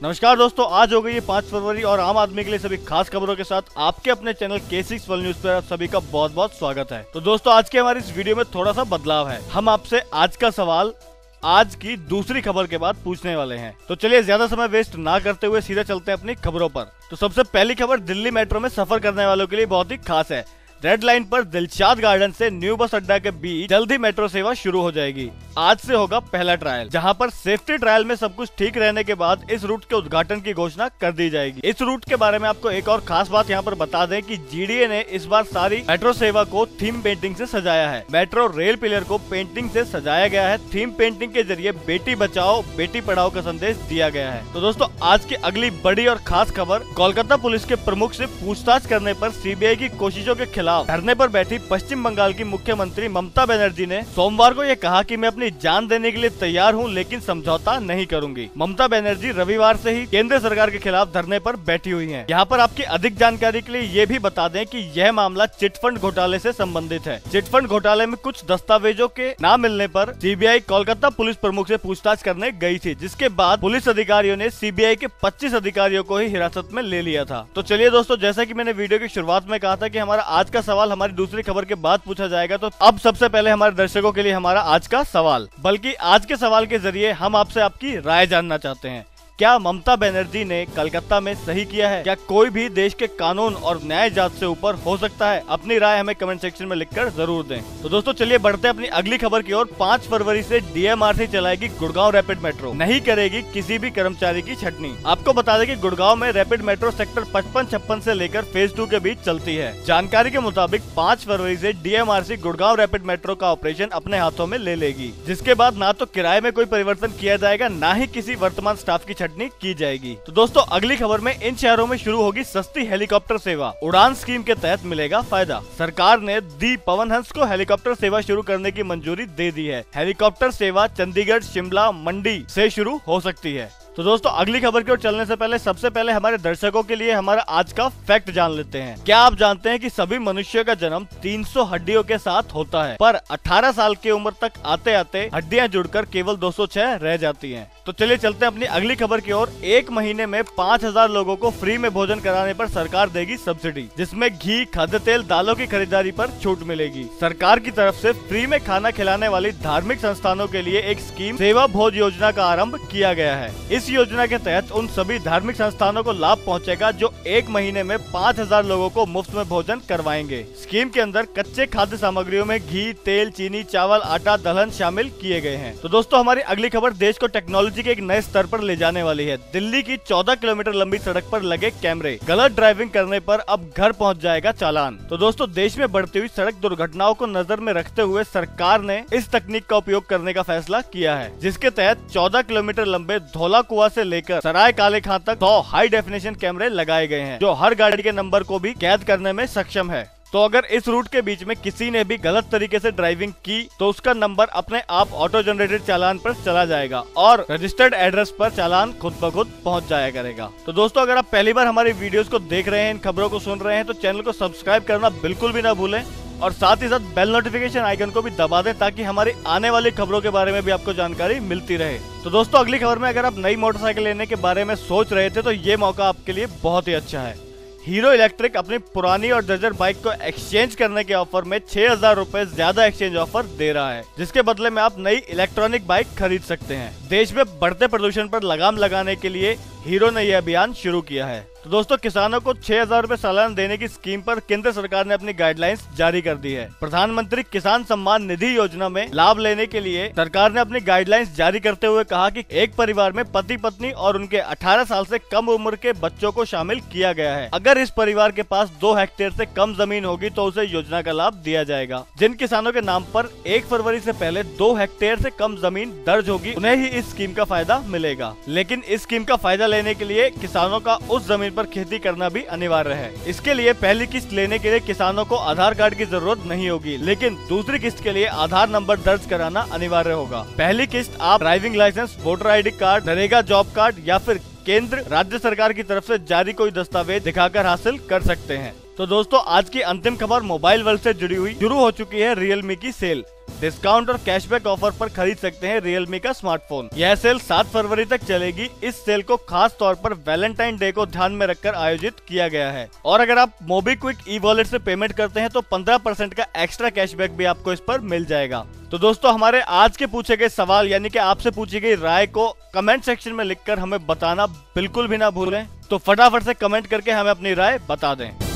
नमस्कार दोस्तों, आज हो गई है 5 फरवरी और आम आदमी के लिए सभी खास खबरों के साथ आपके अपने चैनल K6 वर्ल्ड न्यूज पर आप सभी का बहुत बहुत स्वागत है। तो दोस्तों, आज के हमारी इस वीडियो में थोड़ा सा बदलाव है। हम आपसे आज का सवाल आज की दूसरी खबर के बाद पूछने वाले हैं। तो चलिए ज्यादा समय वेस्ट ना करते हुए सीधे चलते हैं अपनी खबरों पर। तो सबसे पहली खबर दिल्ली मेट्रो में सफर करने वालों के लिए बहुत ही खास है। रेड लाइन पर दिलशाद गार्डन से न्यू बस अड्डा के बीच जल्द ही मेट्रो सेवा शुरू हो जाएगी। आज से होगा पहला ट्रायल, जहां पर सेफ्टी ट्रायल में सब कुछ ठीक रहने के बाद इस रूट के उद्घाटन की घोषणा कर दी जाएगी। इस रूट के बारे में आपको एक और खास बात यहां पर बता दें कि जीडीए ने इस बार सारी मेट्रो सेवा को थीम पेंटिंग से सजाया है। मेट्रो रेल पिलर को पेंटिंग से सजाया गया है। थीम पेंटिंग के जरिए बेटी बचाओ बेटी पढ़ाओ का संदेश दिया गया है। तो दोस्तों, आज की अगली बड़ी और खास खबर, कोलकाता पुलिस के प्रमुख से पूछताछ करने पर सीबीआई की कोशिशों के खिलाफ धरने पर बैठी पश्चिम बंगाल की मुख्यमंत्री ममता बनर्जी ने सोमवार को ये कहा कि मैं अपनी जान देने के लिए तैयार हूं, लेकिन समझौता नहीं करूंगी। ममता बनर्जी रविवार से ही केंद्र सरकार के खिलाफ धरने पर बैठी हुई हैं। यहाँ पर आपकी अधिक जानकारी के लिए ये भी बता दें कि यह मामला चिटफंड घोटाले से संबंधित है। चिटफंड घोटाले में कुछ दस्तावेजों के न मिलने पर सीबीआई कोलकाता पुलिस प्रमुख से पूछताछ करने गई थी, जिसके बाद पुलिस अधिकारियों ने सीबीआई के 25 अधिकारियों को ही हिरासत में ले लिया था। तो चलिए दोस्तों, जैसा कि मैंने वीडियो की शुरुआत में कहा था कि हमारा आज का सवाल हमारी दूसरी खबर के बाद पूछा जाएगा, तो अब सबसे पहले हमारे दर्शकों के लिए हमारा आज का सवाल, बल्कि आज के सवाल के जरिए हम आपसे आपकी राय जानना चाहते हैं। क्या ममता बनर्जी ने कलकत्ता में सही किया है? क्या कोई भी देश के कानून और न्याय जांच से ऊपर हो सकता है? अपनी राय हमें कमेंट सेक्शन में लिखकर जरूर दें। तो दोस्तों, चलिए बढ़ते हैं अपनी अगली खबर की ओर। 5 फरवरी से डीएमआरसी चलाएगी गुड़गांव रैपिड मेट्रो, नहीं करेगी किसी भी कर्मचारी की छटनी। आपको बता दें कि गुड़गांव में रैपिड मेट्रो सेक्टर 55-56 से लेकर फेज 2 के बीच चलती है। जानकारी के मुताबिक 5 फरवरी से डीएमआरसी गुड़गांव रैपिड मेट्रो का ऑपरेशन अपने हाथों में ले लेगी, जिसके बाद ना तो किराए में कोई परिवर्तन किया जाएगा, ना ही किसी वर्तमान स्टाफ की की जाएगी। तो दोस्तों, अगली खबर में इन शहरों में शुरू होगी सस्ती हेलीकॉप्टर सेवा। उड़ान स्कीम के तहत मिलेगा फायदा। सरकार ने दी पवन हंस को हेलीकॉप्टर सेवा शुरू करने की मंजूरी दे दी है। हेलीकॉप्टर सेवा चंडीगढ़, शिमला, मंडी से शुरू हो सकती है। तो दोस्तों, अगली खबर की ओर चलने से पहले सबसे पहले हमारे दर्शकों के लिए हमारा आज का फैक्ट जान लेते हैं। क्या आप जानते हैं कि सभी मनुष्यों का जन्म 300 हड्डियों के साथ होता है, पर 18 साल की उम्र तक आते आते हड्डियां जुड़कर केवल 206 रह जाती हैं। तो चलिए चलते हैं अपनी अगली खबर की ओर। 1 महीने में 5000 लोगों को फ्री में भोजन कराने पर सरकार देगी सब्सिडी, जिसमें घी, खाद्य तेल, दालों की खरीदारी पर छूट मिलेगी। सरकार की तरफ से फ्री में खाना खिलाने वाली धार्मिक संस्थानों के लिए एक स्कीम सेवा भोज योजना का आरंभ किया गया है। इस योजना के तहत उन सभी धार्मिक संस्थानों को लाभ पहुंचेगा जो 1 महीने में 5000 लोगों को मुफ्त में भोजन करवाएंगे। स्कीम के अंदर कच्चे खाद्य सामग्रियों में घी, तेल, चीनी, चावल, आटा, दलहन शामिल किए गए हैं। तो दोस्तों, हमारी अगली खबर देश को टेक्नोलॉजी के एक नए स्तर पर ले जाने वाली है। दिल्ली की 14 किलोमीटर लंबी सड़क पर लगे कैमरे, गलत ड्राइविंग करने पर अब घर पहुंच जाएगा चालान। तो दोस्तों, देश में बढ़ती हुई सड़क दुर्घटनाओं को नजर में रखते हुए सरकार ने इस तकनीक का उपयोग करने का फैसला किया है, जिसके तहत 14 किलोमीटर लंबे धौला कुआं से लेकर सराय काले खां तक 100 हाई डेफिनेशन कैमरे लगाए गए हैं, जो हर गाड़ी के नंबर को भी कैद करने में सक्षम है। तो अगर इस रूट के बीच में किसी ने भी गलत तरीके से ड्राइविंग की तो उसका नंबर अपने आप ऑटो जनरेटेड चालान पर चला जाएगा और रजिस्टर्ड एड्रेस पर चालान खुद ब खुद पहुंच जाया करेगा। तो दोस्तों, अगर आप पहली बार हमारी वीडियोस को देख रहे हैं, इन खबरों को सुन रहे हैं, तो चैनल को सब्सक्राइब करना बिल्कुल भी ना भूलें और साथ ही साथ बेल नोटिफिकेशन आइकन को भी दबा दें, ताकि हमारी आने वाली खबरों के बारे में भी आपको जानकारी मिलती रहे। तो दोस्तों, अगली खबर में अगर आप नई मोटरसाइकिल लेने के बारे में सोच रहे थे तो ये मौका आपके लिए बहुत ही अच्छा है। हीरो इलेक्ट्रिक अपनी पुरानी और जर्जर बाइक को एक्सचेंज करने के ऑफर में 6000 रुपए ज्यादा एक्सचेंज ऑफर दे रहा है, जिसके बदले में आप नई इलेक्ट्रॉनिक बाइक खरीद सकते हैं। देश में बढ़ते प्रदूषण पर लगाम लगाने के लिए हीरो ने यह अभियान शुरू किया है। तो दोस्तों, किसानों को 6000 रुपए सालाना देने की स्कीम पर केंद्र सरकार ने अपनी गाइडलाइंस जारी कर दी है। प्रधानमंत्री किसान सम्मान निधि योजना में लाभ लेने के लिए सरकार ने अपनी गाइडलाइंस जारी करते हुए कहा कि एक परिवार में पति पत्नी और उनके 18 साल से कम उम्र के बच्चों को शामिल किया गया है। अगर इस परिवार के पास 2 हेक्टेयर से कम जमीन होगी तो उसे योजना का लाभ दिया जाएगा। जिन किसानों के नाम पर 1 फरवरी से पहले 2 हेक्टेयर से कम जमीन दर्ज होगी, उन्हें ही इस स्कीम का फायदा मिलेगा। लेकिन इस स्कीम का फायदा लेने के लिए किसानों का उस जमीन पर खेती करना भी अनिवार्य है। इसके लिए पहली किस्त लेने के लिए किसानों को आधार कार्ड की जरूरत नहीं होगी, लेकिन दूसरी किस्त के लिए आधार नंबर दर्ज कराना अनिवार्य होगा। पहली किस्त आप driving licence, voter ID card, NREGA job card या फिर केंद्र राज्य सरकार की तरफ से जारी कोई दस्तावेज दिखाकर हासिल कर सकते हैं। तो दोस्तों, आज की अंतिम खबर मोबाइल वर्ल्ड से जुड़ी हुई शुरू हो चुकी है रियलमी की सेल। डिस्काउंट और कैशबैक ऑफर पर खरीद सकते हैं रियलमी का स्मार्टफोन। यह सेल 7 फरवरी तक चलेगी। इस सेल को खास तौर पर वैलेंटाइन डे को ध्यान में रखकर आयोजित किया गया है। और अगर आप मोबीक्विक ई वॉलेट से पेमेंट करते हैं तो 15% का एक्स्ट्रा कैशबैक भी आपको इस पर मिल जाएगा। तो दोस्तों, हमारे आज के पूछे गए सवाल यानी कि आपसे पूछी गई राय को कमेंट सेक्शन में लिखकर हमें बताना बिल्कुल भी ना भूलें। तो फटाफट से कमेंट करके हमें अपनी राय बता दें।